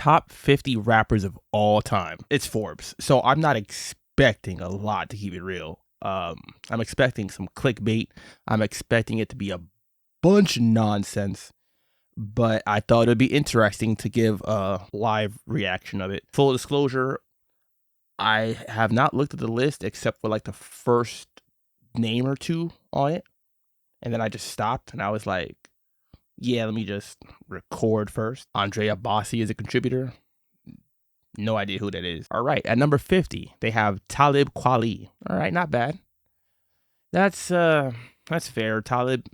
top 50 rappers of all time. It's Forbes, so I'm not expecting a lot, to keep it real. I'm expecting some clickbait. I'm expecting it to be a bunch of nonsense, but I thought it would be interesting to give a live reaction of it. Full disclosure, I have not looked at the list except for like the first name or two on it, and then I just stopped and I was like, yeah, let me just record first. Andrea Bossi is a contributor. No idea who that is. All right, at number 50, they have Talib Kweli. All right, not bad. That's fair. Talib,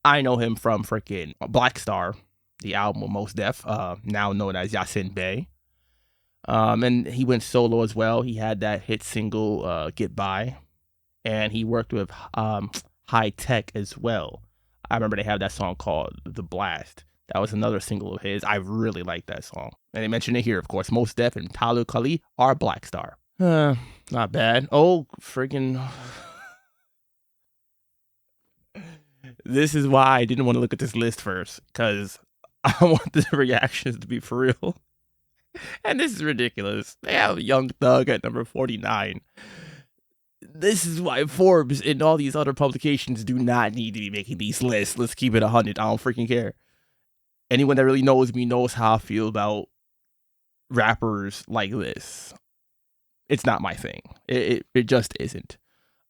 I know him from freaking Black Star, the album with Mos Def, now known as Yasin Bey. And he went solo as well. He had that hit single, Get By, and he worked with High Tech as well. I remember they have that song called The Blast. That was another single of his. I really like that song. And they mentioned it here, of course. Mos Def and Talib Kweli are Black Star. Not bad. Oh, freaking... This is why I didn't want to look at this list first, because I want the reactions to be for real. And this is ridiculous. They have Young Thug at number 49. This is why Forbes and all these other publications do not need to be making these lists. Let's keep it 100. I don't freaking care. Anyone that really knows me knows how I feel about rappers like this. It's not my thing. It just isn't.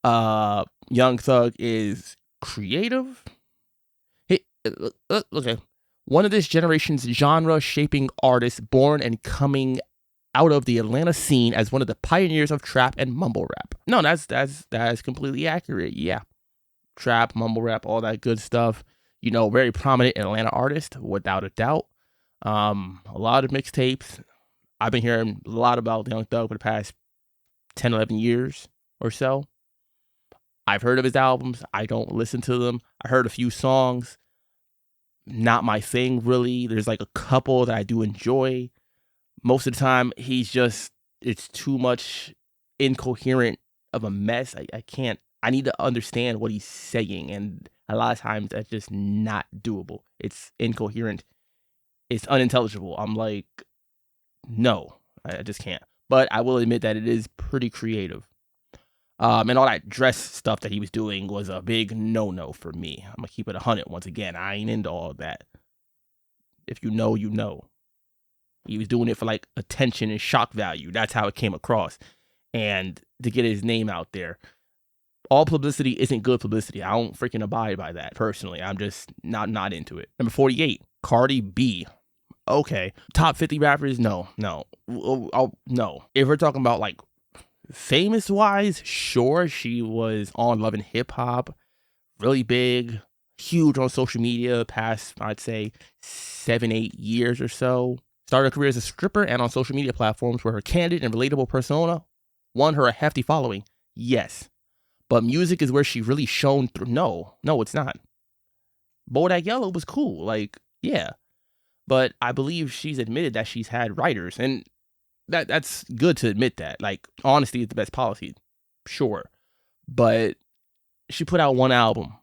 Young Thug is creative. Okay. One of this generation's genre-shaping artists, born and coming out of the Atlanta scene as one of the pioneers of trap and mumble rap. No, that's completely accurate. Yeah. Trap, mumble rap, all that good stuff. You know, very prominent Atlanta artist, without a doubt. A lot of mixtapes. I've been hearing a lot about Young Thug for the past 10, 11 years or so. I've heard of his albums. I don't listen to them. I heard a few songs. Not my thing, really. There's like a couple that I do enjoy. Most of the time, it's too much incoherent of a mess. I need to understand what he's saying. And a lot of times that's just not doable. It's incoherent. It's unintelligible. I'm like, no, I just can't. But I will admit that it is pretty creative. And all that dress stuff that he was doing was a big no-no for me. I'm going to keep it 100 once again. I ain't into all of that. If you know, you know. He was doing it for like attention and shock value. That's how it came across. And to get his name out there. All publicity isn't good publicity. I don't freaking abide by that personally. I'm just not into it. Number 48, Cardi B. Okay. Top 50 rappers? No. No. If we're talking about like famous wise, sure, she was on Love and Hip Hop, really big, huge on social media past, I'd say 7-8 years or so. Started her career as a stripper and on social media platforms where her candid and relatable persona won her a hefty following. Yes, but music is where she really shone through. No, it's not. Bodak Yellow was cool, like, yeah, but I believe she's admitted that she's had writers, and that's good to admit that. Like, honesty is the best policy. Sure. But she put out one album,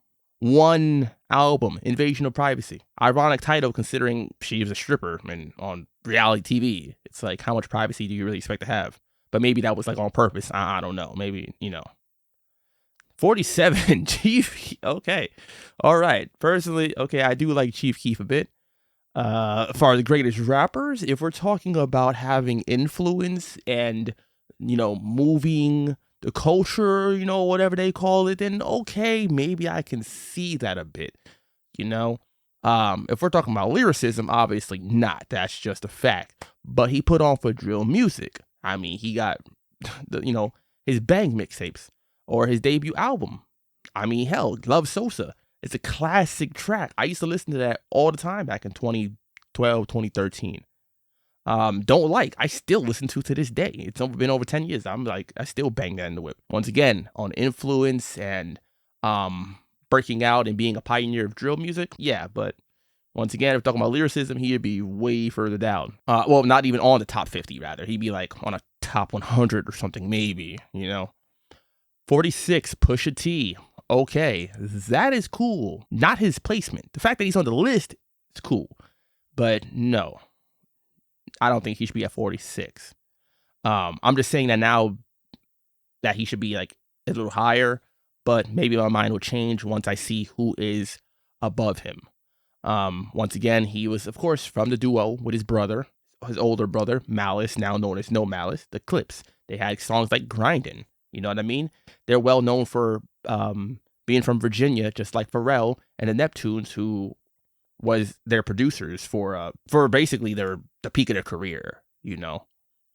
Invasion of Privacy. Ironic title considering she was a stripper and on reality TV. It's like, how much privacy do you really expect to have? But maybe that was like on purpose. I don't know. Maybe, 47, Chief. Okay. All right. Personally, okay, I do like Chief Keef a bit. For the greatest rappers, if we're talking about having influence and, moving the culture, whatever they call it, then okay, maybe I can see that a bit, If we're talking about lyricism, obviously not. That's just a fact. But he put on for drill music. I mean, he got, his Bang mixtapes or his debut album. I mean, hell, Love Sosa. It's a classic track. I used to listen to that all the time back in 2012, 2013. I still listen to this day. It's been over 10 years. I still bang that in the whip. Once again, on influence and breaking out and being a pioneer of drill music. Yeah, but once again, if we're talking about lyricism, he'd be way further down. Well, not even on the top 50, rather. He'd be like on a top 100 or something, maybe, 46, Pusha T. Okay, that is cool. Not his placement. The fact that he's on the list is cool. But no. I don't think he should be at 46. I'm just saying that now that he should be like a little higher, but maybe my mind will change once I see who is above him. Once again, he was, of course, from the duo with his brother, his older brother, Malice, now known as No Malice, the Clips. They had songs like Grindin', you know what I mean? They're well known for being from Virginia, just like Pharrell and the Neptunes, who was their producers for basically the peak of their career, you know.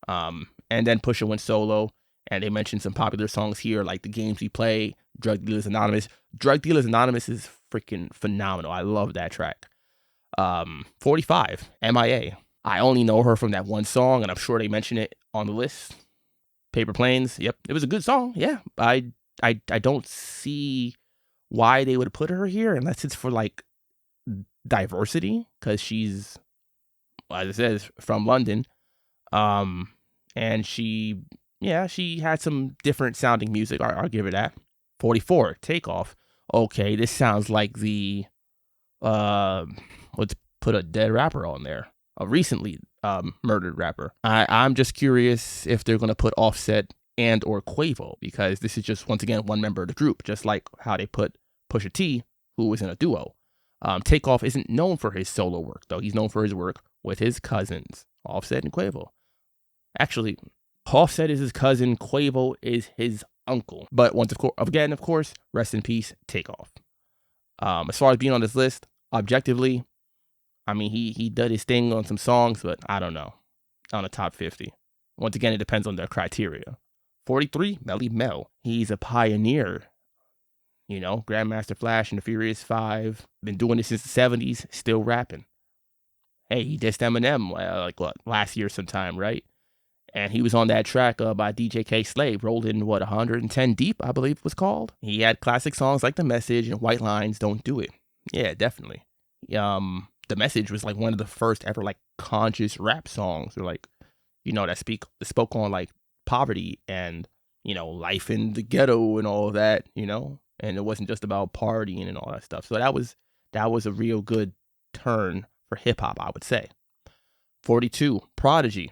And then Pusha went solo, and they mentioned some popular songs here, like The Games We Play, Drug Dealers Anonymous. Drug Dealers Anonymous is freaking phenomenal. I love that track. 45, MIA. I only know her from that one song, and I'm sure they mention it on the list. Paper Planes. Yep, it was a good song. Yeah, I don't see why they would put her here unless it's for like diversity, because she's, as it says, from London. And she had some different sounding music. I'll give her that. 44, Takeoff. Okay, this sounds like the let's put a dead rapper on there, a recently murdered rapper. I'm just curious if they're gonna put Offset and or Quavo, because this is just, once again, one member of the group, just like how they put Pusha T, who was in a duo. Takeoff isn't known for his solo work, though. He's known for his work with his cousins, Offset and Quavo. Actually, Offset is his cousin, Quavo is his uncle. But of course, rest in peace, Takeoff. As far as being on this list, objectively, I mean, he did his thing on some songs, but I don't know, on the top 50. Once again, it depends on their criteria. 43, Melly Mel. He's a pioneer. You know, Grandmaster Flash and the Furious 5. Been doing this since the 70s, still rapping. Hey, he dissed Eminem, last year sometime, right? And he was on that track by DJ K Slave, rolled in, 110 Deep, I believe it was called. He had classic songs like The Message and White Lines Don't Do It. Yeah, definitely. The Message was like one of the first ever like conscious rap songs, or like, you know, that spoke on like poverty and, you know, life in the ghetto and all of that, you know, and it wasn't just about partying and all that stuff. So that was a real good turn for hip hop, I would say. 42, Prodigy.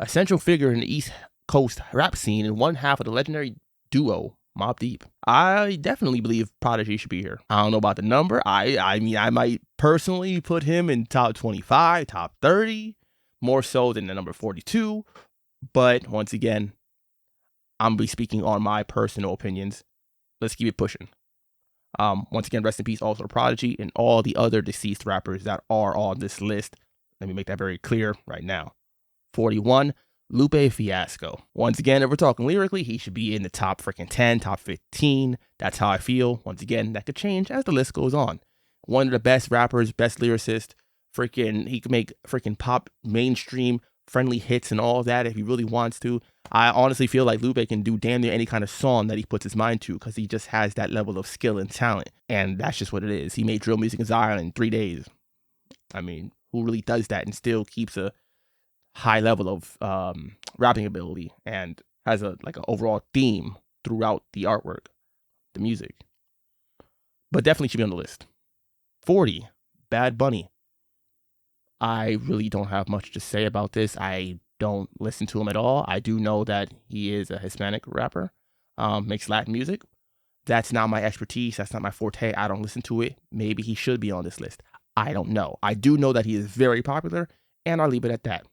A central figure in the East Coast rap scene and one half of the legendary duo Mobb Deep. I definitely believe Prodigy should be here. I don't know about the number. I mean, I might personally put him in top 25, top 30, more so than the number 42. But once again, I'm going to be speaking on my personal opinions. Let's keep it pushing. Once again, rest in peace also Prodigy and all the other deceased rappers that are on this list. Let me make that very clear right now. 41, Lupe Fiasco. Once again, if we're talking lyrically, he should be in the top freaking 10, top 15. That's how I feel. Once again, that could change as the list goes on. One of the best rappers, best lyricist. He can make freaking pop mainstream friendly hits and all that if he really wants to. I honestly feel like Lupe can do damn near any kind of song that he puts his mind to, because he just has that level of skill and talent. And that's just what it is. He made Drill Music in Zion in 3 days. I mean, who really does that and still keeps a high level of rapping ability and has an overall theme throughout the artwork, the music? But definitely should be on the list. 40, Bad Bunny. I really don't have much to say about this. I don't listen to him at all. I do know that he is a Hispanic rapper, makes Latin music. That's not my expertise. That's not my forte. I don't listen to it. Maybe he should be on this list. I don't know. I do know that he is very popular, and I'll leave it at that.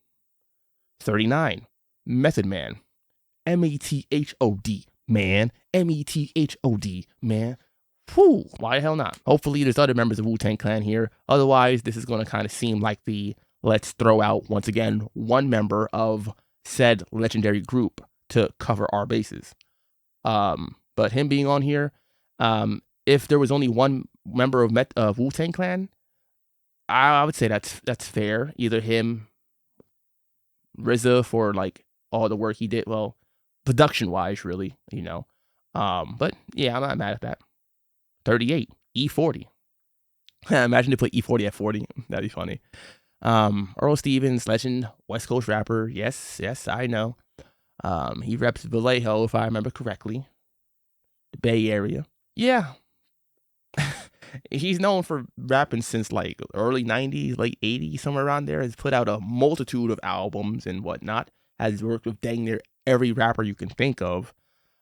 39, Method Man. METHOD, man. METHOD, man. Whew, why the hell not? Hopefully there's other members of Wu-Tang Clan here. Otherwise, this is going to kind of seem like let's throw out, once again, one member of said legendary group to cover our bases. But him being on here, if there was only one member of Wu-Tang Clan, I would say that's fair. Either him, RZA for like all the work he did, well, production-wise, really, you know. But yeah, I'm not mad at that. 38, E40. Imagine they put E40 at 40. That'd be funny. Earl Stevens, legend, West Coast rapper. Yes, I know. He reps Vallejo, if I remember correctly. The Bay Area. Yeah. He's known for rapping since like early 90s, late 80s, somewhere around there. Has put out a multitude of albums and whatnot. Has worked with dang near every rapper you can think of.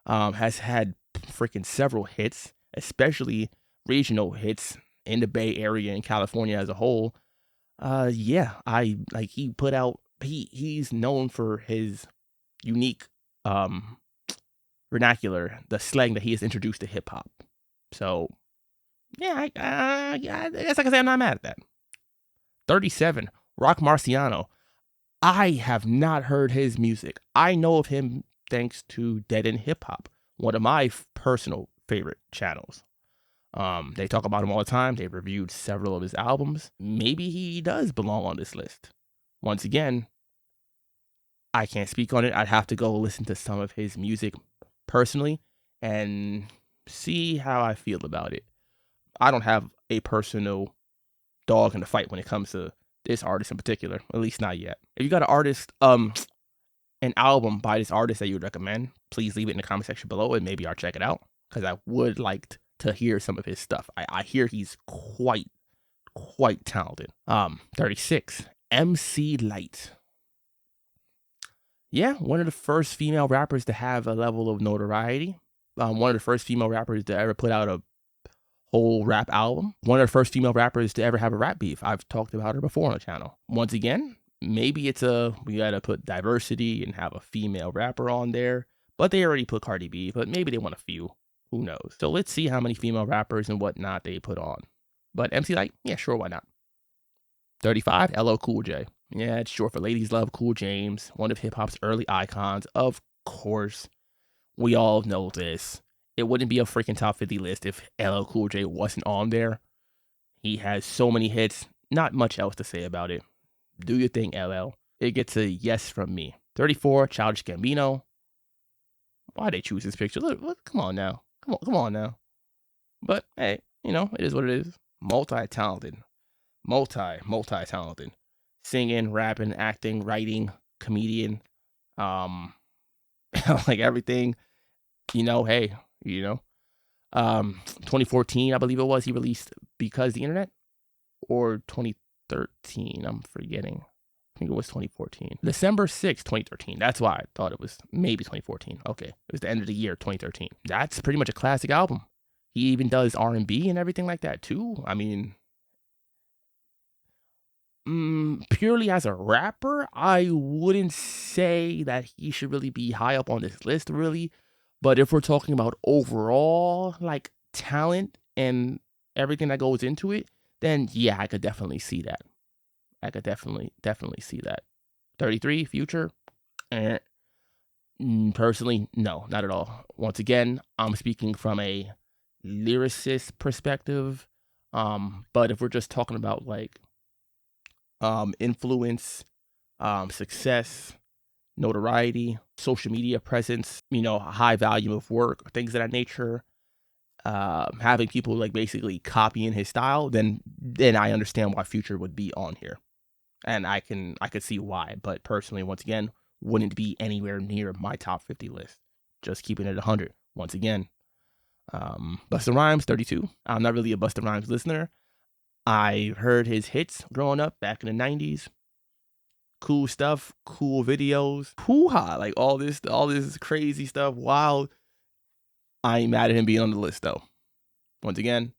Has had freaking several hits, especially regional hits in the Bay Area and California as a whole. Yeah, I like he put out he's known for his unique um vernacular, the slang that he has introduced to hip hop. So yeah, I guess I can say I'm not mad at that. 37, Rock Marciano. I have not heard his music. I know of him thanks to Dead End Hip Hop, one of my personal favorite channels. They talk about him all the time. They've reviewed several of his albums. Maybe he does belong on this list. Once again, I can't speak on it. I'd have to go listen to some of his music personally and see how I feel about it. I don't have a personal dog in the fight when it comes to this artist in particular, at least not yet. If you got an album by this artist that you would recommend, please leave it in the comment section below and maybe I'll check it out because I would like to hear some of his stuff. I hear he's quite talented. 36, MC Lyte. Yeah, one of the first female rappers to have a level of notoriety. One of the first female rappers to ever put out a whole rap album. One of the first female rappers to ever have a rap beef. I've talked about her before on the channel. Once again, maybe we gotta put diversity and have a female rapper on there. But they already put Cardi B, but maybe they want a few. Who knows? So let's see how many female rappers and whatnot they put on. But MC Lyte, yeah, sure, why not? 35, LL Cool J. Yeah, it's short for Ladies Love Cool James, one of hip hop's early icons. Of course, we all know this. It wouldn't be a freaking top 50 list if LL Cool J wasn't on there. He has so many hits, not much else to say about it. Do your thing, LL. It gets a yes from me. 34, Childish Gambino. Why'd they choose this picture? Look, come on now. Come on now. But hey, it is what it is. Multi-talented. Multi-talented. Singing, rapping, acting, writing, comedian, like everything, hey, 2014, I believe it was, he released Because the Internet, or 2013, I'm forgetting. I think it was 2014. December 6th, 2013. That's why I thought it was maybe 2014. Okay, it was the end of the year, 2013. That's pretty much a classic album. He even does R&B and everything like that too. I mean, purely as a rapper, I wouldn't say that he should really be high up on this list, really. But if we're talking about overall, like, talent and everything that goes into it, then yeah, I could definitely see that. I could definitely see that. 33, Future? Personally, no, not at all. Once again, I'm speaking from a lyricist perspective. But if we're just talking about, like, influence, success, notoriety, social media presence, a high volume of work, things of that nature, having people like basically copying his style, then I understand why Future would be on here. And I could see why, but personally, once again, wouldn't be anywhere near my top 50 list. Just keeping it 100. Once again, Busta Rhymes, 32. I'm not really a Busta Rhymes listener. I heard his hits growing up back in the 90s. Cool stuff, cool videos, hoo-ha, like all this crazy stuff. Wild. I ain't mad at him being on the list though. Once again,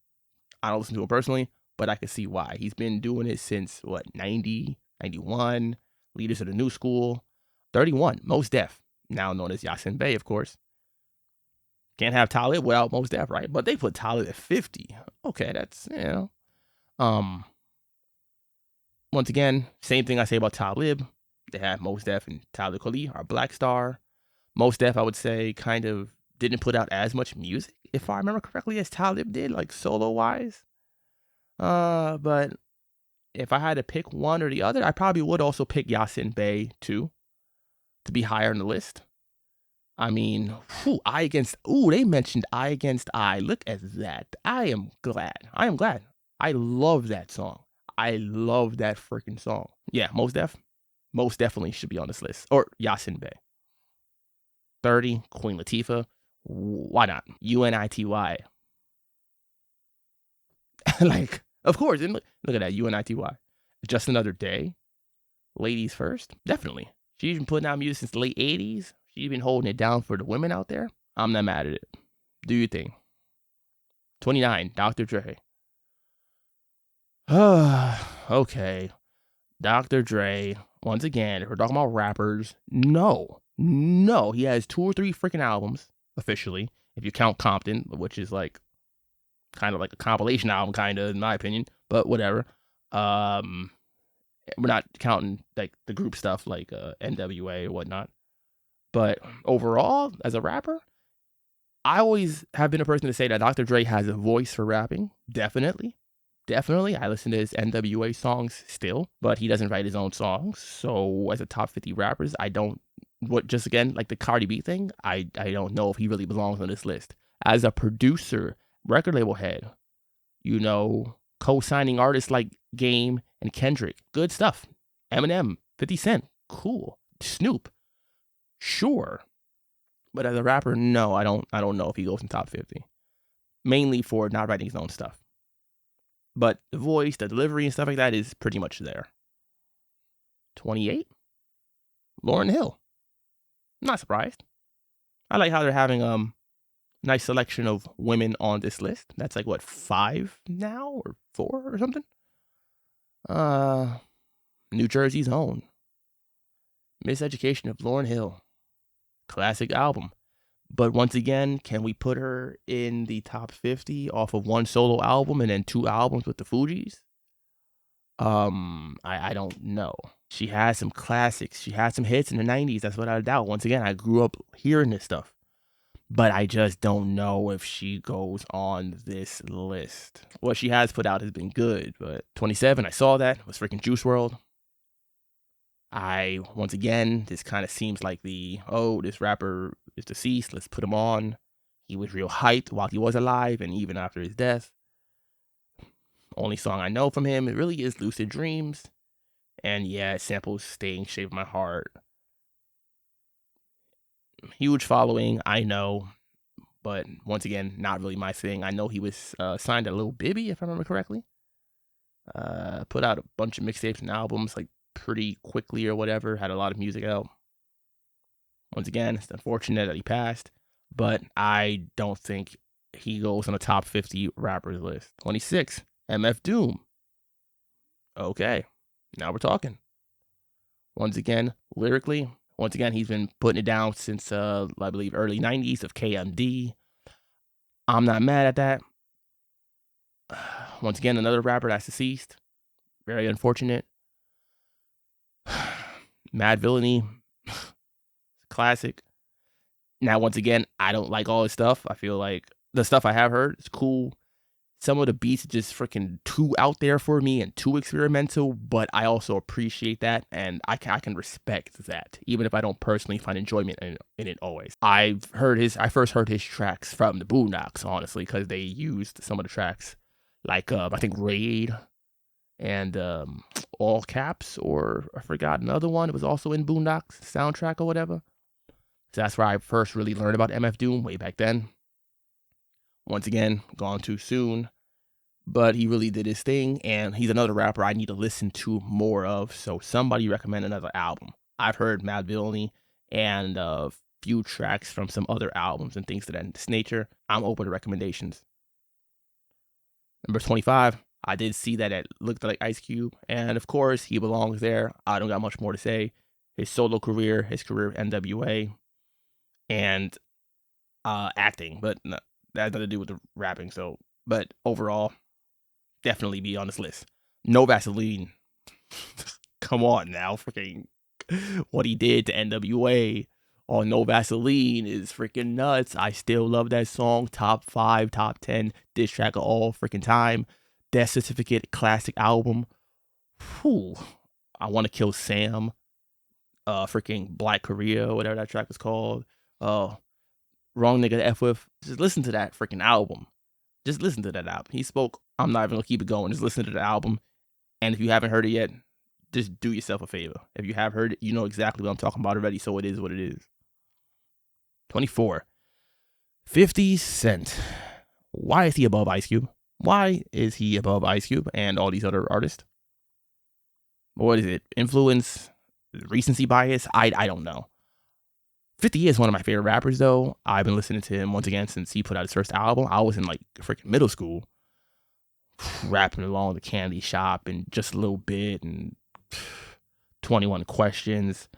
I don't listen to him personally, but I can see why. He's been doing it since 90, 91, Leaders of the New School. 31, Mos Def, now known as Yasin Bey, of course. Can't have Talib without Mos Def, right? But they put Talib at 50. Okay, that's, once again, same thing I say about Talib. They have Mos Def and Talib Kweli, our Black Star. Mos Def, I would say, kind of didn't put out as much music, if I remember correctly, as Talib did, like solo-wise. But if I had to pick one or the other, I probably would also pick Yasin Bey too, to be higher on the list. I mean, they mentioned Eye Against Eye. Look at that. I am glad. I love that song. I love that freaking song. Yeah, Mos Def. Most definitely should be on this list. Or Yasin Bey. 30, Queen Latifah. Why not? UNITY. Like, of course. And look at that, UNITY. Just Another Day. Ladies First. Definitely. She's been putting out music since the late 80s. She's been holding it down for the women out there. I'm not mad at it. Do your thing. 29, Dr. Dre. Okay. Dr. Dre, once again, if we're talking about rappers, no. He has 2 or 3 freaking albums, officially, if you count Compton, which is like kind of like a compilation album, kind of, in my opinion, but whatever. We're not counting like the group stuff like NWA or whatnot. But overall, as a rapper, I always have been a person to say that Dr. Dre has a voice for rapping. Definitely. I listen to his NWA songs still, but he doesn't write his own songs. So as a top 50 rappers, I don't, just again, like the Cardi B thing, I don't know if he really belongs on this list. As a producer, record label head, co-signing artists like Game and Kendrick, good stuff. Eminem, 50 Cent, cool. Snoop, sure. But as a rapper, no, I don't know if he goes in top 50. Mainly for not writing his own stuff. But the voice, the delivery, and stuff like that is pretty much there. 28, Lauryn Hill. I'm not surprised. I like how they're having nice selection of women on this list. That's like what, 5 now or 4 or something. New Jersey's own Miseducation of Lauryn Hill. Classic album. But once again, can we put her in the top 50 off of 1 solo album and then 2 albums with the Fugees? I don't know. She has some classics. She had some hits in the 90s. That's without a doubt. Once again, I grew up hearing this stuff. But I just don't know if she goes on this list. What she has put out has been good, but 27, I saw that. It was freaking Juice WRLD. Once again, this kind of seems like this rapper is deceased, let's put him on. He was real hyped while he was alive and even after his death. Only song I know from him, it really is Lucid Dreams. And yeah, it samples Stay in Shape of My Heart. Huge following, I know. But once again, not really my thing. I know he was signed to Lil Bibby, if I remember correctly. Put out a bunch of mixtapes and albums like pretty quickly or whatever. Had a lot of music out. Once again, it's unfortunate that he passed, but I don't think he goes on the top 50 rappers list. 26, MF Doom. Okay, now we're talking. Once again, lyrically, he's been putting it down since, I believe, early 90s of KMD. I'm not mad at that. Once again, another rapper that's deceased. Very unfortunate. Mad Villainy. Classic. Now, once again, I don't like all his stuff. I feel like the stuff I have heard is cool. Some of the beats are just freaking too out there for me and too experimental, but I also appreciate that, and I can respect that, even if I don't personally find enjoyment in it always. I first heard his tracks from the Boondocks, honestly, because they used some of the tracks, like I think Raid and All Caps, or I forgot another one. It was also in Boondocks soundtrack or whatever. So that's where I first really learned about MF Doom way back then. Once again, gone too soon, but he really did his thing, and he's another rapper I need to listen to more of, so somebody recommend another album. I've heard Mad Villainy and a few tracks from some other albums and things of that nature. I'm open to recommendations. Number 25, I did see that it looked like Ice Cube, and of course, he belongs there. I don't got much more to say. His solo career, his career at NWA, and acting, but no, that has nothing to do with the rapping. So, but overall, definitely be on this list. No Vaseline. Come on now, freaking what he did to NWA on No Vaseline is freaking nuts. I still love that song. Top 5, top 10 diss track of all freaking time. Death Certificate classic album. Whew. I Want to Kill Sam. Freaking Black Korea, whatever that track was called. Wrong Nigga to F With. Just listen to that freaking album. Just listen to that album. He spoke. I'm not even gonna keep it going. Just listen to the album. And if you haven't heard it yet, just do yourself a favor. If you have heard it, you know exactly what I'm talking about already, so it is what it is. 24. 50 Cent. Why is he above Ice Cube? Why is he above Ice Cube and all these other artists? What is it? Influence? Recency bias? I don't know. 50 is one of my favorite rappers, though. I've been listening to him once again since he put out his first album. I was in like freaking middle school, rapping along the candy shop and just a little bit, and 21 Questions.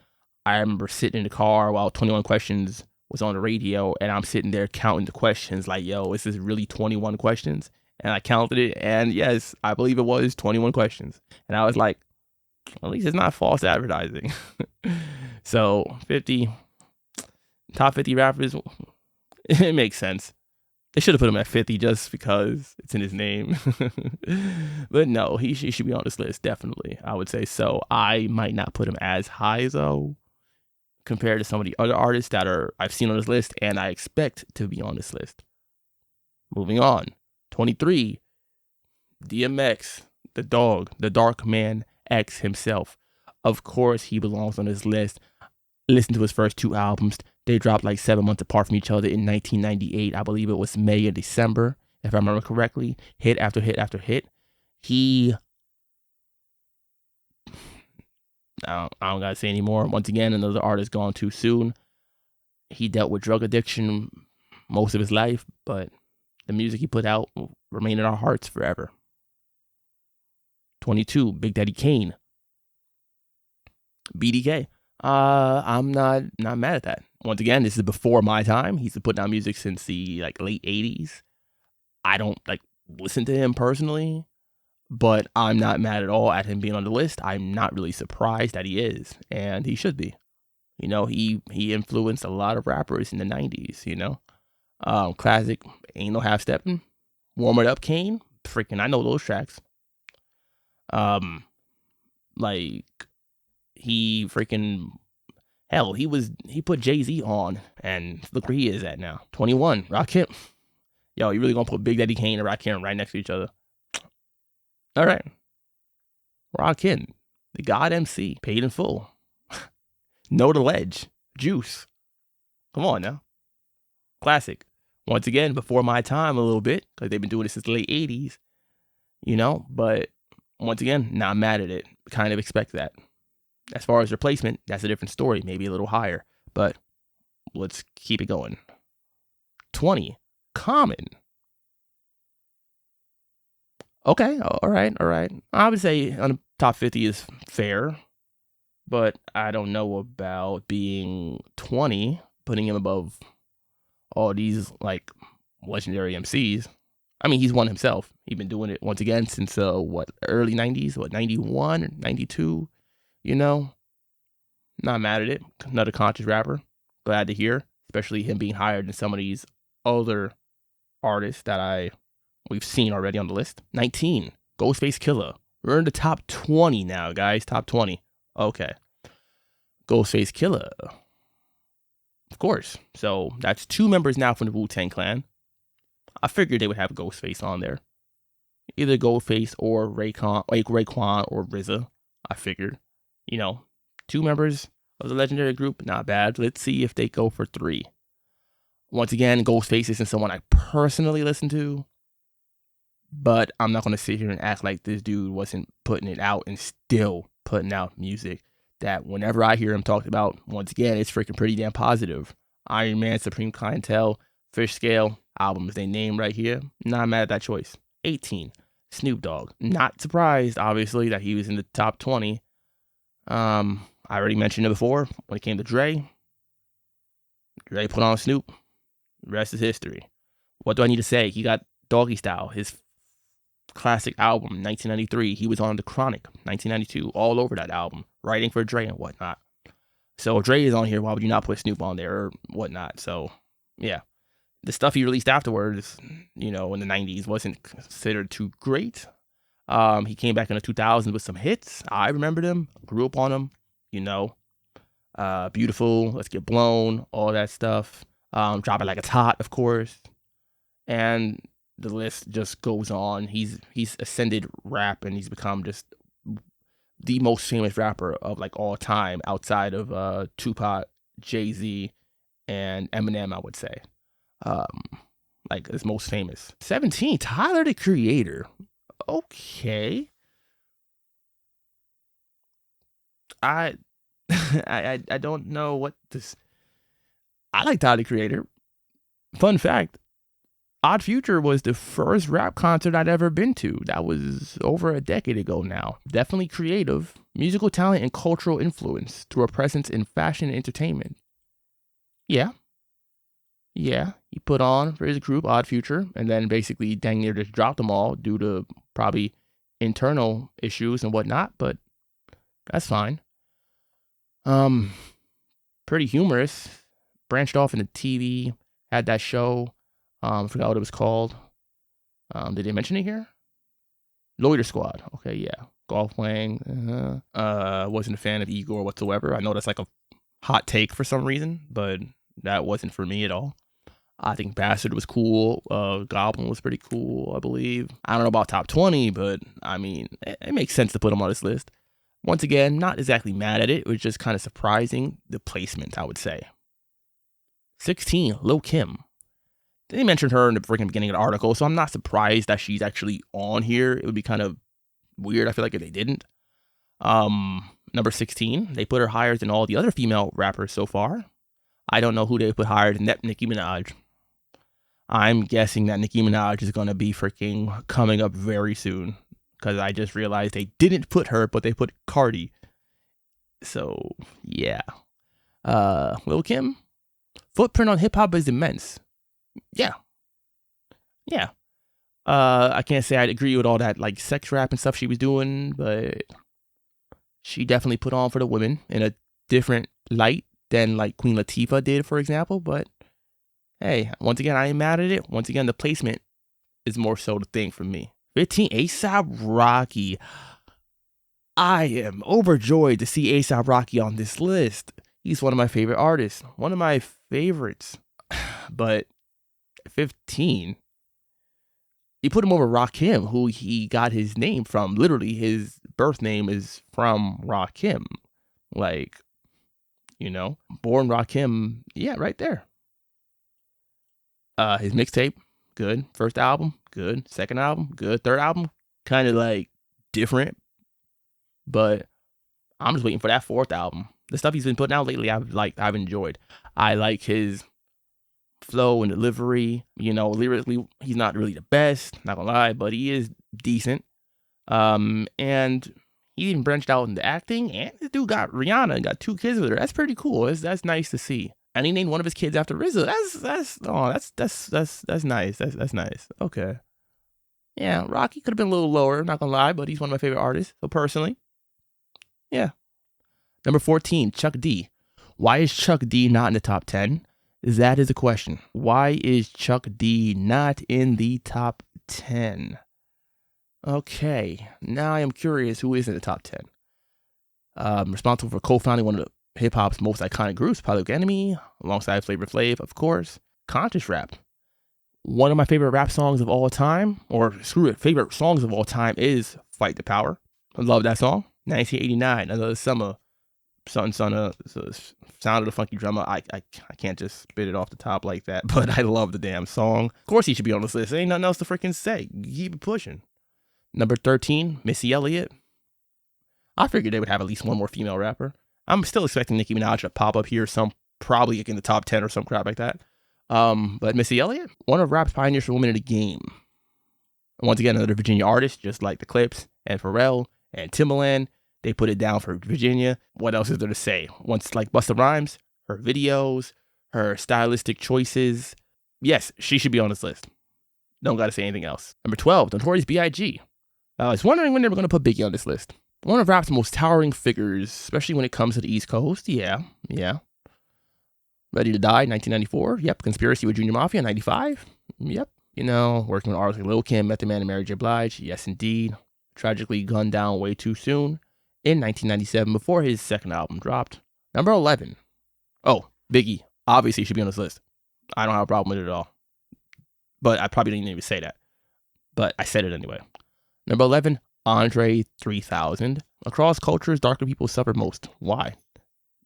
I remember sitting in the car while 21 Questions was on the radio, and I'm sitting there counting the questions like, yo, is this really 21 questions? And I counted it, and yes, I believe it was 21 questions. And I was like, at least it's not false advertising. So 50, top 50 rappers, it makes sense. They should have put him at 50 just because it's in his name. But no, he should be on this list, definitely. I would say so. I might not put him as high, though, compared to some of the other artists that I've seen on this list and I expect to be on this list. Moving on. 23, DMX, the dog, the Dark Man X himself. Of course, he belongs on this list. Listen to his first two albums. They dropped like 7 months apart from each other in 1998. I believe it was May and December, if I remember correctly. Hit after hit after hit. I don't gotta say anymore. Once again, another artist gone too soon. He dealt with drug addiction most of his life, but the music he put out will remain in our hearts forever. 22, Big Daddy Kane. BDK. I'm not mad at that. Once again, this is before my time. He's been putting out music since the late 80s. I don't listen to him personally, but I'm not mad at all at him being on the list. I'm not really surprised that he is, and he should be. You know, he influenced a lot of rappers in the 90s, you know. Classic Ain't No Half Steppin', Warm It Up Kane, freaking I know those tracks. He freaking hell, he put Jay-Z on, and look where he is at now. 21, Rakim. Yo, you really gonna put Big Daddy Kane and Rakim right next to each other? All right. Rakim, the God MC, paid in full. Know the Ledge, Juice. Come on now. Classic. Once again, before my time a little bit, because they've been doing this since the late 80s, you know, but once again, not mad at it. Kind of expect that. As far as replacement, that's a different story, maybe a little higher, but let's keep it going. 20, Common. Okay, all right. I would say on the top 50 is fair, but I don't know about being 20, putting him above all these legendary MCs. I mean, he's one himself. He's been doing it once again since early 90s, 91 or 92, you know? Not mad at it. Another conscious rapper. Glad to hear, especially him being higher than some of these other artists that we've seen already on the list. 19, Ghostface Killah. We're in the top 20 now, guys. Top 20. Okay. Ghostface Killah. Of course. So that's 2 members now from the Wu-Tang Clan. I figured they would have Ghostface on there. Either Ghostface or Raekwon or RZA. I figured. You know, 2 members of the legendary group, not bad. Let's see if they go for 3. Once again, Ghostface isn't someone I personally listen to, but I'm not going to sit here and act like this dude wasn't putting it out and still putting out music that whenever I hear him talked about, once again, it's freaking pretty damn positive. Iron Man, Supreme Clientele, Fish Scale, albums they name right here. Not mad at that choice. 18, Snoop Dogg. Not surprised, obviously, that he was in the top 20. I already mentioned it before when it came to Dre. Dre put on Snoop. The rest is history. What do I need to say? He got Doggy Style, his classic album, 1993. He was on The Chronic, 1992, all over that album, writing for Dre and whatnot. So if Dre is on here, why would you not put Snoop on there or whatnot? So, yeah. The stuff he released afterwards, you know, in the 90s wasn't considered too great. He came back in the 2000s with some hits. I remembered him, grew up on him, you know. Beautiful, Let's Get Blown, all that stuff. Drop It Like It's Hot, of course. And the list just goes on. He's ascended rap, and he's become just the most famous rapper of all time outside of Tupac, Jay-Z, and Eminem, I would say. like his most famous. 17, Tyler the Creator. Okay. I I don't know what this. I like Tyler the Creator. Fun fact, Odd Future was the first rap concert I'd ever been to. That was over a decade ago now. Definitely creative, musical talent, and cultural influence through a presence in fashion and entertainment. Yeah. He put on for his group, Odd Future, and then basically dang near just dropped them all due to probably internal issues and whatnot, but that's fine. Pretty humorous. Branched off into TV, had that show. Forgot what it was called. Did they mention it here? Loiter Squad. Okay, yeah. Golf playing. Wasn't a fan of Igor whatsoever. I know that's like a hot take for some reason, but that wasn't for me at all. I think Bastard was cool. Goblin was pretty cool, I believe. I don't know about top 20, but I mean, it makes sense to put him on this list. Once again, not exactly mad at it. It was just kind of surprising, the placement, I would say. 16, Lil Kim. They mentioned her in the freaking beginning of the article, so I'm not surprised that she's actually on here. It would be kind of weird, I feel like, if they didn't. Number 16, they put her higher than all the other female rappers so far. I don't know who they put higher than Nicki Minaj. I'm guessing that Nicki Minaj is going to be freaking coming up very soon, because I just realized they didn't put her, but they put Cardi. So, yeah. Lil Kim, footprint on hip-hop is immense. Yeah. I can't say I'd agree with all that like sex rap and stuff she was doing, but she definitely put on for the women in a different light than like Queen Latifah did, for example. But hey, once again, I ain't mad at it. Once again, the placement is more so the thing for me. 15, A$AP Rocky. I am overjoyed to see A$AP Rocky on this list. He's one of my favorite artists. One of my favorites. But 15, you put him over Rakim, who he got his name from. Literally, his birth name is from Rakim. Like, you know, born Rakim. Yeah, right there. His mixtape, good. First album, good. Second album, good. Third album, kind of like different. But I'm just waiting for that fourth album. The stuff he's been putting out lately, I've enjoyed. I like his flow and delivery. You know, lyrically, he's not really the best, not gonna lie, but he is decent. And he even branched out into acting, and this dude got Rihanna and got 2 kids with her. That's pretty cool. That's nice to see. And he named one of his kids after RZA. That's nice. That's nice. Okay. Yeah, Rocky could have been a little lower, not gonna lie, but he's one of my favorite artists. So personally, yeah. Number 14, Chuck D. Why is Chuck D not in the top 10? That is a question. Why is Chuck D not in the top 10? Okay, now I am curious who is in the top 10. Responsible for co-founding one of the hip-hop's most iconic groups, Public Enemy, alongside Flavor Flav, of course. Conscious rap. One of my favorite rap songs of all time, or screw it, favorite songs of all time is Fight the Power. I love that song. 1989, Another Summer. Son, Sound of the Funky Drummer. I can't just spit it off the top like that, but I love the damn song. Of course he should be on this list. Ain't nothing else to freaking say. Keep it pushing. Number 13, Missy Elliott. I figured they would have at least one more female rapper. I'm still expecting Nicki Minaj to pop up here, probably in the top 10 or some crap like that. But Missy Elliott, one of rap's pioneers for women in the game. Once again, another Virginia artist, just like the Clips and Pharrell and Timbaland. They put it down for Virginia. What else is there to say? Once like Busta Rhymes, her videos, her stylistic choices. Yes, she should be on this list. Don't gotta say anything else. Number 12, Notorious B.I.G. I was wondering when they were gonna put Biggie on this list. One of rap's most towering figures, especially when it comes to the East Coast. Yeah. Ready to Die, 1994. Yep. Conspiracy with Junior Mafia, 95. Yep. You know, working with artists like Lil Kim, Method Man, and Mary J. Blige. Yes, indeed. Tragically gunned down way too soon in 1997 before his second album dropped. Number 11. Oh, Biggie. Obviously should be on this list. I don't have a problem with it at all. But I probably didn't even say that. But I said it anyway. Number 11, Andre 3000. Across cultures, darker people suffer most. Why?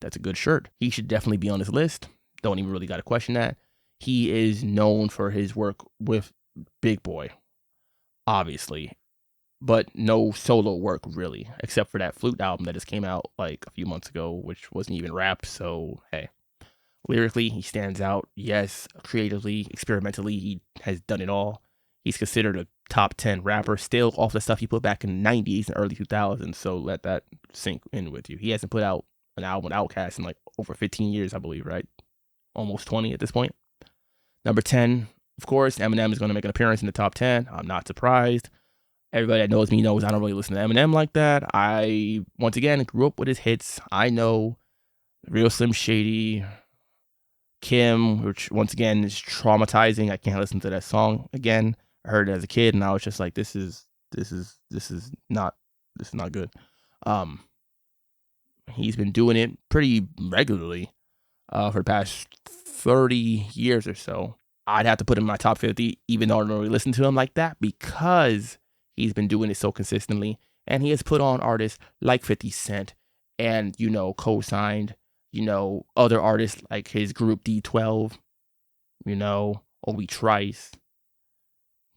That's a good shirt. He should definitely be on this list. Don't even really got to question that. He is known for his work with Big Boy, obviously, but no solo work really, except for that Flute album that just came out like a few months ago, which wasn't even rap. So hey, lyrically he stands out. Yes, creatively, experimentally, he has done it all. He's considered a top 10 rapper still off the stuff he put back in the 90s and early 2000s. So let that sink in with you. He hasn't put out an album with Outkast in like over 15 years, I believe, right? Almost 20 at this point. Number 10, of course, Eminem is going to make an appearance in the top 10. I'm not surprised. Everybody that knows me knows I don't really listen to Eminem like that. I, once again, grew up with his hits. I know Real Slim Shady, Kim, which once again is traumatizing. I can't listen to that song again. I heard it as a kid, and I was just like, this is not good. He's been doing it pretty regularly for the past 30 years or so. I'd have to put him in my top 50, even though I don't really listen to him like that, because he's been doing it so consistently. And he has put on artists like 50 Cent and, co-signed, other artists like his group D12, Obi Trice,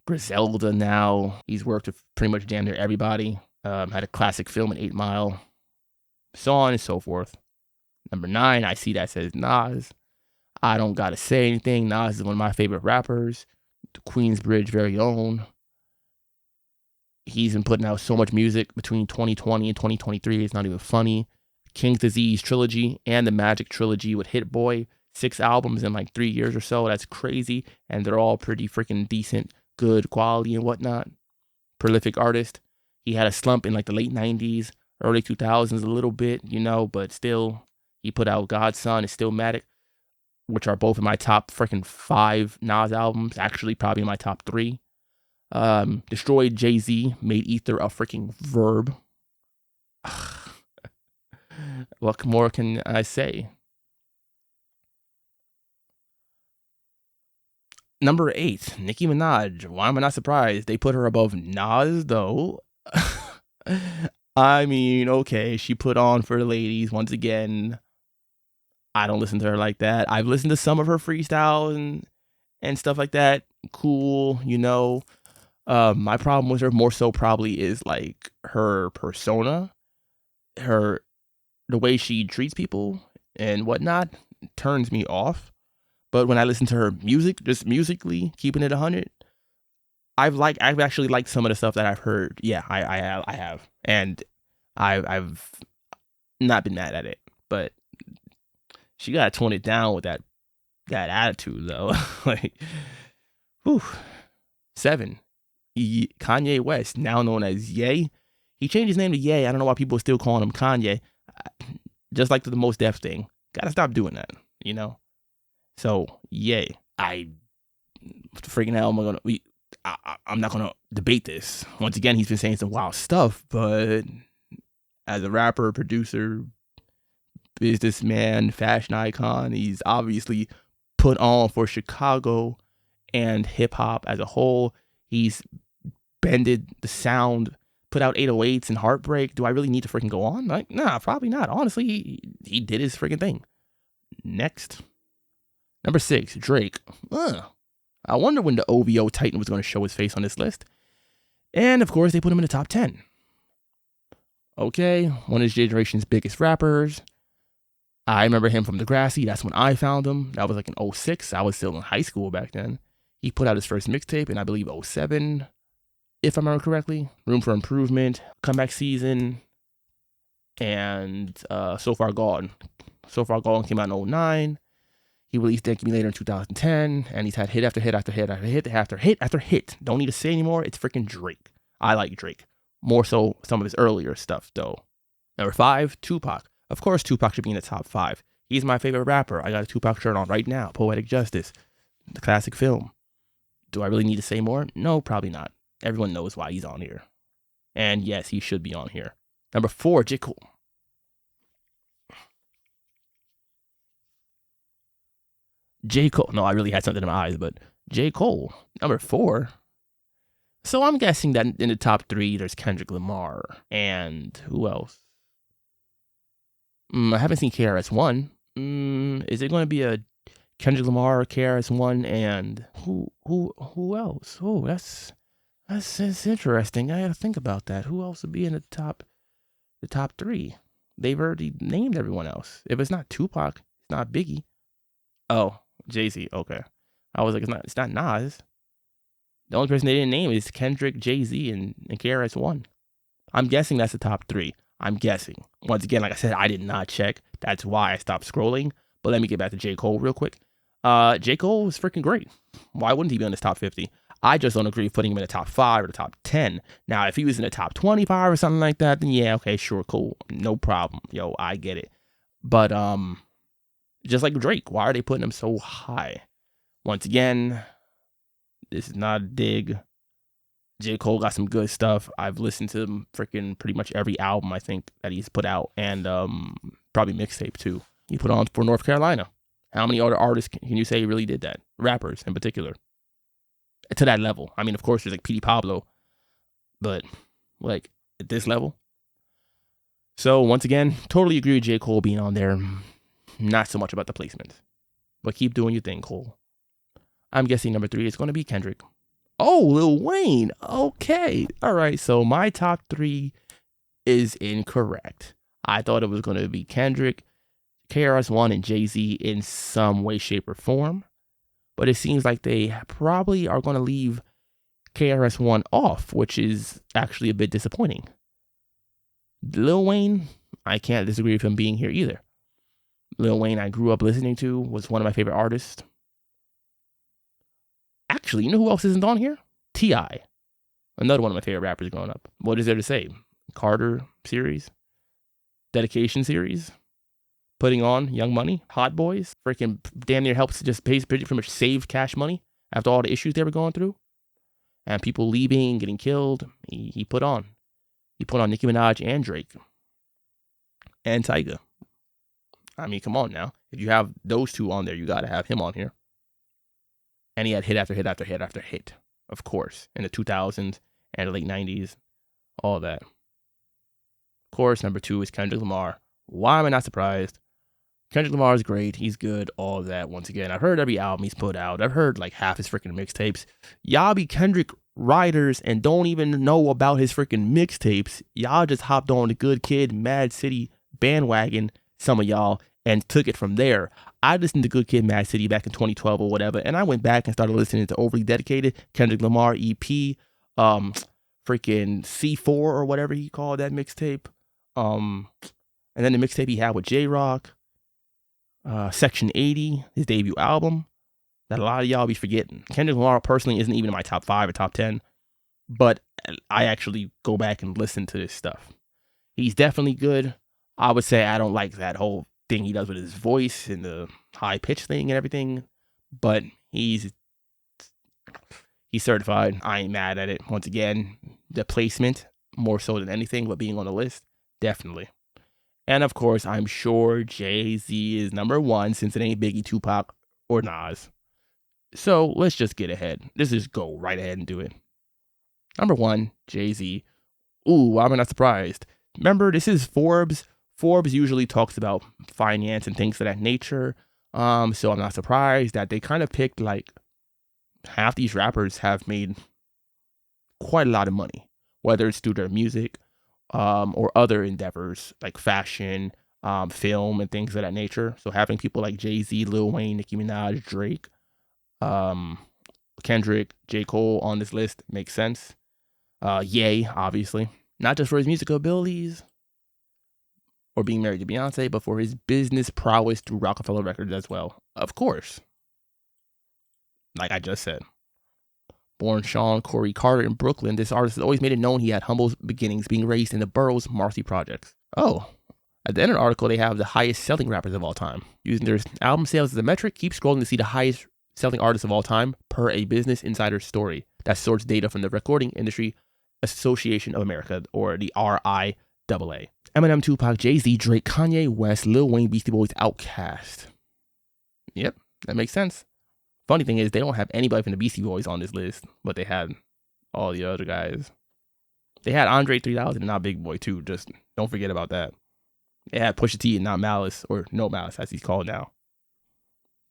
Griselda now. He's worked with pretty much damn near everybody. Had a classic film in 8 Mile, so on and so forth. Number 9, I see that says Nas. I don't gotta say anything. Nas is one of my favorite rappers. The Queensbridge very own. He's been putting out so much music between 2020 and 2023. It's not even funny. King's Disease trilogy and the Magic trilogy with Hit Boy. 6 albums in like 3 years or so. That's crazy. And they're all pretty freaking decent, good quality and whatnot. Prolific artist. He had a slump in like the late 90s, early 2000s a little bit, but still, he put out God's Son and Stillmatic, which are both in my top freaking 5 Nas albums. Actually, probably in my top 3. Destroyed Jay-Z, made Ether a freaking verb. What more can I say? Number 8, Nicki Minaj. Why am I not surprised? They put her above Nas, though. I mean, okay, she put on for the ladies once again. I don't listen to her like that. I've listened to some of her freestyles and stuff like that. Cool, my problem with her more so probably is like her persona, the way she treats people and whatnot turns me off. But when I listen to her music, just musically, keeping it 100, I've actually liked some of the stuff that I've heard. Yeah, I have, and I've not been mad at it. But she gotta tone it down with that attitude though. Like, whew. 7. Kanye West, now known as Ye. He changed his name to Ye. I don't know why people are still calling him Kanye. Just like the Mos Def thing. Gotta stop doing that, So, Ye. What the freaking hell am I gonna... I'm not gonna debate this. Once again, he's been saying some wild stuff, but as a rapper, producer, businessman, fashion icon, he's obviously put on for Chicago and hip-hop as a whole. He's bended the sound, put out 808s and Heartbreak. Do I really need to freaking go on? Like, nah, probably not. Honestly, he did his freaking thing. Next. Number 6, Drake. I wonder when the OVO Titan was going to show his face on this list. And, of course, they put him in the top 10. Okay, one of his generation's biggest rappers. I remember him from Degrassi. That's when I found him. That was like in 06. I was still in high school back then. He put out his first mixtape in, I believe, 07, if I remember correctly. Room for Improvement, Comeback Season, and So Far Gone. So Far Gone came out in 09. He released Thank Me Later in 2010, and he's had hit after hit after hit after hit after hit after hit. Don't need to say anymore. It's freaking Drake. I like Drake. More so some of his earlier stuff, though. Number 5, Tupac. Of course, Tupac should be in the top 5. He's my favorite rapper. I got a Tupac shirt on right now. Poetic Justice. The classic film. Do I really need to say more? No, probably not. Everyone knows why he's on here. And yes, he should be on here. Number 4, J. Cole. J. Cole. No, I really had something in my eyes, but J. Cole. Number 4. So I'm guessing that in the top 3, there's Kendrick Lamar. And who else? I haven't seen KRS-One. Is it going to be a Kendrick Lamar, KRS-One, and who else? Oh, that's interesting. I gotta think about that. Who else would be in the top three? They've already named everyone else. If it's not Tupac, it's not Biggie. Oh, Jay-Z. Okay. I was like, it's not Nas. The only person they didn't name is Kendrick, Jay-Z, and KRS-One. I'm guessing that's the top three. I'm guessing. Once again, like I said, I did not check. That's why I stopped scrolling. But let me get back to J. Cole real quick. J. Cole is freaking great. Why wouldn't he be on this top 50? I just don't agree with putting him in the top 5 or the top 10. Now, if he was in the top 25 or something like that, then yeah, okay, sure, cool. No problem. Yo, I get it. But just like Drake, why are they putting him so high? Once again, this is not a dig. J. Cole got some good stuff. I've listened to him freaking pretty much every album I think that he's put out, and probably mixtape too. He put on for North Carolina. How many other artists can you say really did that? Rappers in particular. To that level. I mean, of course, there's like P.D. Pablo, but like at this level. So once again, totally agree with J. Cole being on there. Not so much about the placement, but keep doing your thing, Cole. I'm guessing number 3 is going to be Kendrick. Oh, Lil Wayne. Okay. All right. So my top 3 is incorrect. I thought it was going to be Kendrick, KRS-One, and Jay-Z in some way, shape, or form. But it seems like they probably are going to leave KRS-One off, which is actually a bit disappointing. Lil Wayne, I can't disagree with him being here either. Lil Wayne, I grew up listening to, was one of my favorite artists. Actually, you know who else isn't on here? T.I. Another one of my favorite rappers growing up. What is there to say? Carter series? Dedication series? Putting on Young Money? Hot Boys? Freaking damn near helps to just pretty much save Cash Money after all the issues they were going through. And people leaving, getting killed. He put on. He put on Nicki Minaj and Drake. And Tyga. I mean, come on now. If you have those two on there, you got to have him on here. And he had hit after hit after hit after hit, of course, in the 2000s and the late 90s, all that. Of course, number 2 is Kendrick Lamar. Why am I not surprised? Kendrick Lamar is great. He's good, all that. Once again, I've heard every album he's put out. I've heard like half his freaking mixtapes. Y'all be Kendrick writers and don't even know about his freaking mixtapes. Y'all just hopped on the Good Kid, Mad City bandwagon, some of y'all, and took it from there. I listened to Good Kid, Mad City back in 2012 or whatever, and I went back and started listening to Overly Dedicated, Kendrick Lamar EP, freaking C4 or whatever he called that mixtape, and then the mixtape he had with J-Rock, Section 80, his debut album, that a lot of y'all be forgetting. Kendrick Lamar personally isn't even in my top 5 or top 10, but I actually go back and listen to this stuff. He's definitely good. I would say I don't like that whole thing he does with his voice and the high pitch thing and everything, but he's certified. I ain't mad at it. Once again, the placement more so than anything, but being on the list, definitely. And of course, I'm sure Jay-Z is number 1 since it ain't Biggie, Tupac, or Nas. So let's just get ahead. Let's just go right ahead and do it. Number 1, Jay-Z. Ooh, why am I not surprised? Remember, this is Forbes. Forbes usually talks about finance and things of that nature. So I'm not surprised that they kind of picked like half these rappers have made quite a lot of money, whether it's through their music or other endeavors like fashion, film, and things of that nature. So having people like Jay-Z, Lil Wayne, Nicki Minaj, Drake, Kendrick, J. Cole on this list makes sense. Ye, obviously. Not just for his musical abilities or being married to Beyonce, but for his business prowess through Rockefeller Records as well. Of course. Like I just said. Born Sean Corey Carter in Brooklyn, this artist has always made it known he had humble beginnings being raised in the borough's Marcy projects. Oh, at the end of the article, they have the highest selling rappers of all time. Using their album sales as a metric, keep scrolling to see the highest selling artists of all time per a Business Insider story that sorts data from the Recording Industry Association of America, or the RIAA. Eminem, Tupac, Jay-Z, Drake, Kanye West, Lil Wayne, Beastie Boys, Outkast. Yep, that makes sense. Funny thing is, they don't have anybody from the Beastie Boys on this list, but they had all the other guys. They had Andre 3000 and Not Big Boy too, just don't forget about that. They had Pusha T and Not Malice, or No Malice as he's called now.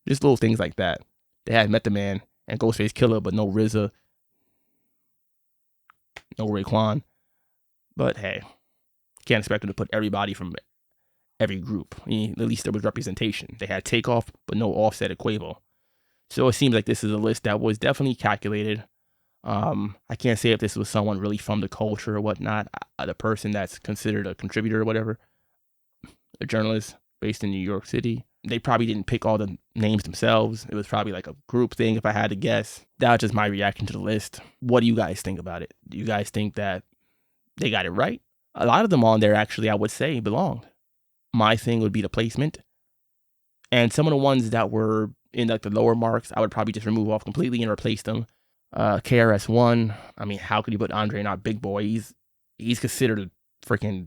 Just little things like that. They had Method Man and Ghostface Killer, but no RZA, no Raekwon. But hey, can't expect them to put everybody from every group. I mean, at least there was representation. They had Takeoff, but no Offset or Quavo. So it seems like this is a list that was definitely calculated. I can't say if this was someone really from the culture or whatnot. The person that's considered a contributor or whatever, a journalist based in New York City. They probably didn't pick all the names themselves. It was probably like a group thing, if I had to guess. That was just my reaction to the list. What do you guys think about it? Do you guys think that they got it right? A lot of them on there, actually, I would say belonged. My thing would be the placement. And some of the ones that were in like the lower marks, I would probably just remove off completely and replace them. KRS-One, I mean, how could you put Andre not Big Boy? He's considered a freaking...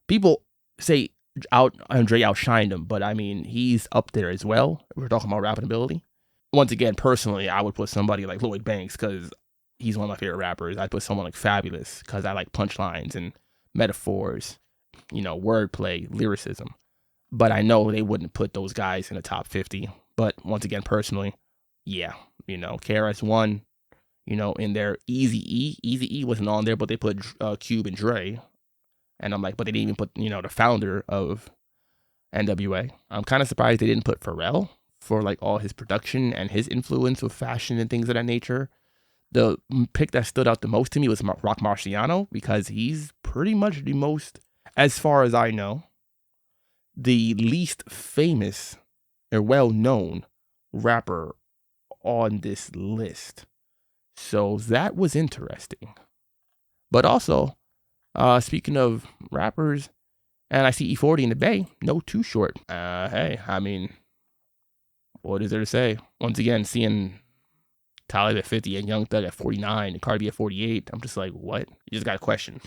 People say Andre outshined him, but I mean, he's up there as well. We're talking about rapping ability. Once again, personally, I would put somebody like Lloyd Banks because he's one of my favorite rappers. I'd put someone like Fabulous because I like punchlines and metaphors, wordplay, lyricism. But I know they wouldn't put those guys in the top 50. But once again, personally, yeah, KRS-One, in their Eazy-E. Eazy-E wasn't on there, but they put Cube and Dre. And I'm like, but they didn't even put, the founder of NWA. I'm kind of surprised they didn't put Pharrell for like all his production and his influence with fashion and things of that nature. The pick that stood out the most to me was Rock Marciano because he's pretty much the most, as far as I know, the least famous or well-known rapper on this list. So that was interesting. But also, speaking of rappers, and I see E40 in the Bay, no Too Short. Hey, I mean, what is there to say? Once again, seeing Talib at 50 and Young Thug at 49 and Cardi B at 48, I'm just like, what? You just got a question.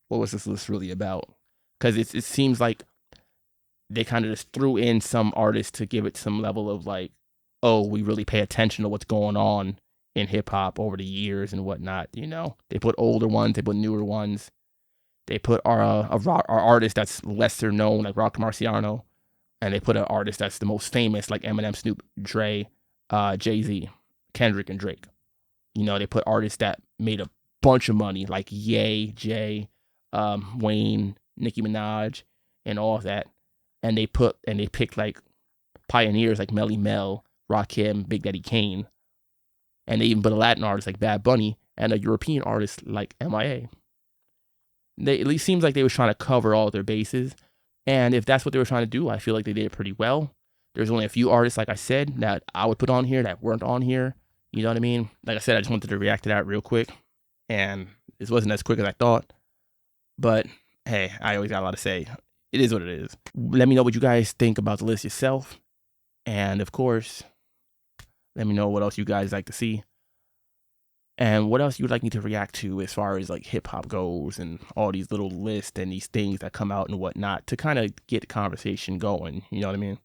What was this list really about? Because it seems like they kind of just threw in some artists to give it some level of like, oh, we really pay attention to what's going on in hip hop over the years and whatnot. They put older ones, they put newer ones. They put our artist that's lesser known, like Rock Marciano, and they put an artist that's the most famous, like Eminem, Snoop, Dre, Jay-Z, Kendrick, and Drake. They put artists that made a bunch of money, like Ye, Jay, Wayne, Nicki Minaj, and all of that. And they picked like pioneers like Melly Mel, Rakim, Big Daddy Kane. And they even put a Latin artist like Bad Bunny and a European artist like MIA. It at least seems like they were trying to cover all of their bases. And if that's what they were trying to do, I feel like they did it pretty well. There's only a few artists, like I said, that I would put on here that weren't on here. You know what I mean? Like I said, I just wanted to react to that real quick. And this wasn't as quick as I thought. But hey, I always got a lot to say. It is what it is. Let me know what you guys think about the list yourself. And of course, let me know what else you guys like to see. And what else you would like me to react to as far as like hip hop goes and all these little lists and these things that come out and whatnot to kind of get the conversation going. You know what I mean?